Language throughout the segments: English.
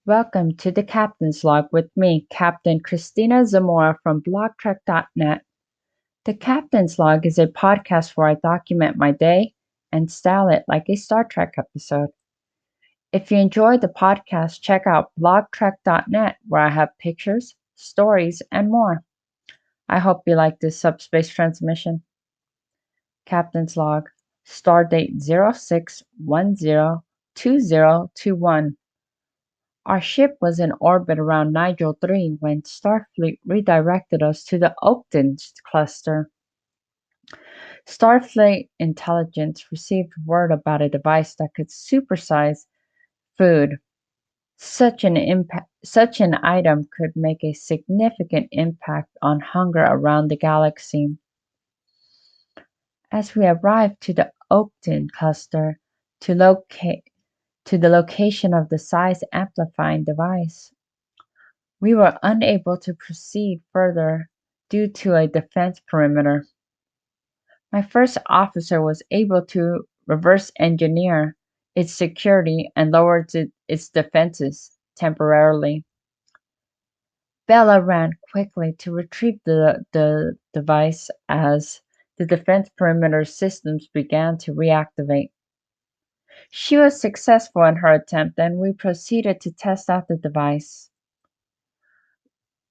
Welcome to the Captain's Log with me, Captain Christina Zamora from blogtrek.net. The Captain's Log is a podcast where I document my day and style it like a Star Trek episode. If you enjoy the podcast, check out blogtrek.net where I have pictures, stories, and more. I hope you like this subspace transmission. Captain's Log, Stardate 06102021. Our ship was in orbit around Nigel 3 when Starfleet redirected us to the Oakton cluster. Starfleet intelligence received word about a device that could supersize food. Such an item could make a significant impact on hunger around the galaxy. As we arrived to the Oakton cluster to locate to the location of the size amplifying device, we were unable to proceed further due to a defense perimeter. My first officer was able to reverse engineer its security and lower its defenses temporarily. Bella ran quickly to retrieve the device as the defense perimeter systems began to reactivate. She was successful in her attempt, and we proceeded to test out the device.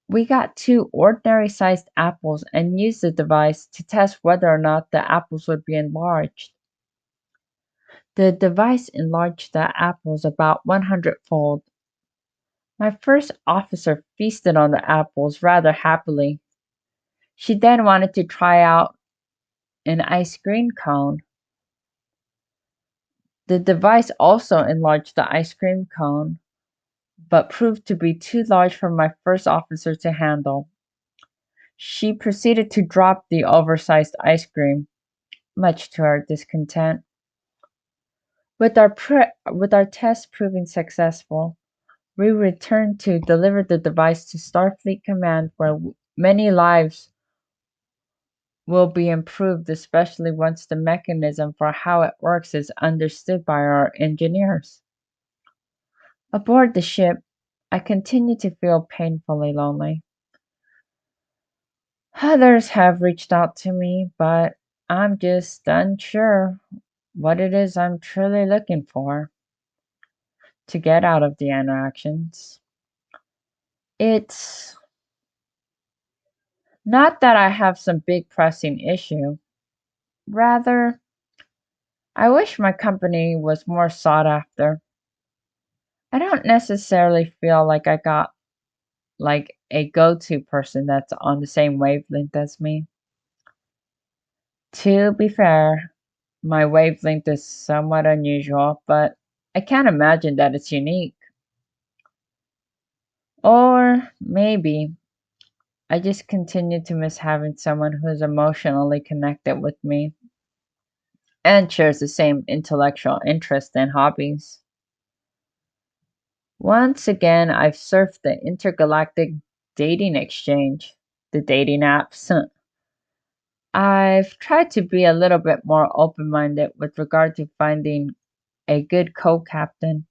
We got two ordinary sized apples and used the device to test whether or not the apples would be enlarged. The device enlarged the apples about 100-fold. My first officer feasted on the apples rather happily. She then wanted to try out an ice cream cone. The device also enlarged the ice cream cone, but proved to be too large for my first officer to handle. She proceeded to drop the oversized ice cream, much to our discontent. With our test proving successful, we returned to deliver the device to Starfleet Command, where many lives will be improved, especially once the mechanism for how it works is understood by our engineers. Aboard the ship, I continue to feel painfully lonely. Others have reached out to me, but I'm just unsure what it is I'm truly looking for to get out of the interactions. It's not that I have some big pressing issue. Rather, I wish my company was more sought after. I don't necessarily feel like I got like a go-to person that's on the same wavelength as me. To be fair, my wavelength is somewhat unusual, but I can't imagine that it's unique. Or maybe I just continue to miss having someone who's emotionally connected with me and shares the same intellectual interests and hobbies. Once again, I've surfed the intergalactic dating exchange, the dating apps. I've tried to be a little bit more open minded with regard to finding a good co captain.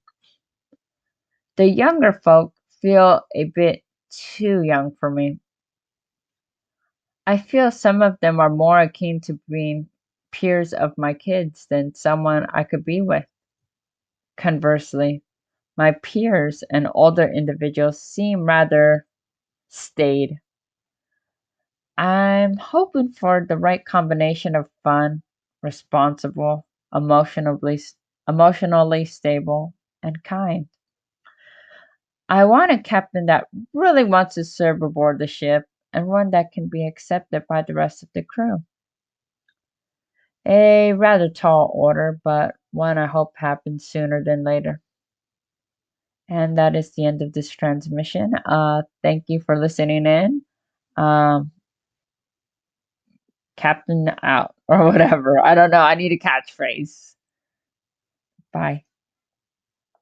The younger folk feel a bit too young for me. I feel some of them are more akin to being peers of my kids than someone I could be with. Conversely, my peers and older individuals seem rather staid. I'm hoping for the right combination of fun, responsible, emotionally stable, and kind. I want a captain that really wants to serve aboard the ship and one that can be accepted by the rest of the crew. A rather tall order, but one I hope happens sooner than later. And that is the end of this transmission. Thank you for listening in. Um, Captain out or whatever. I don't know. I need a catchphrase. Bye.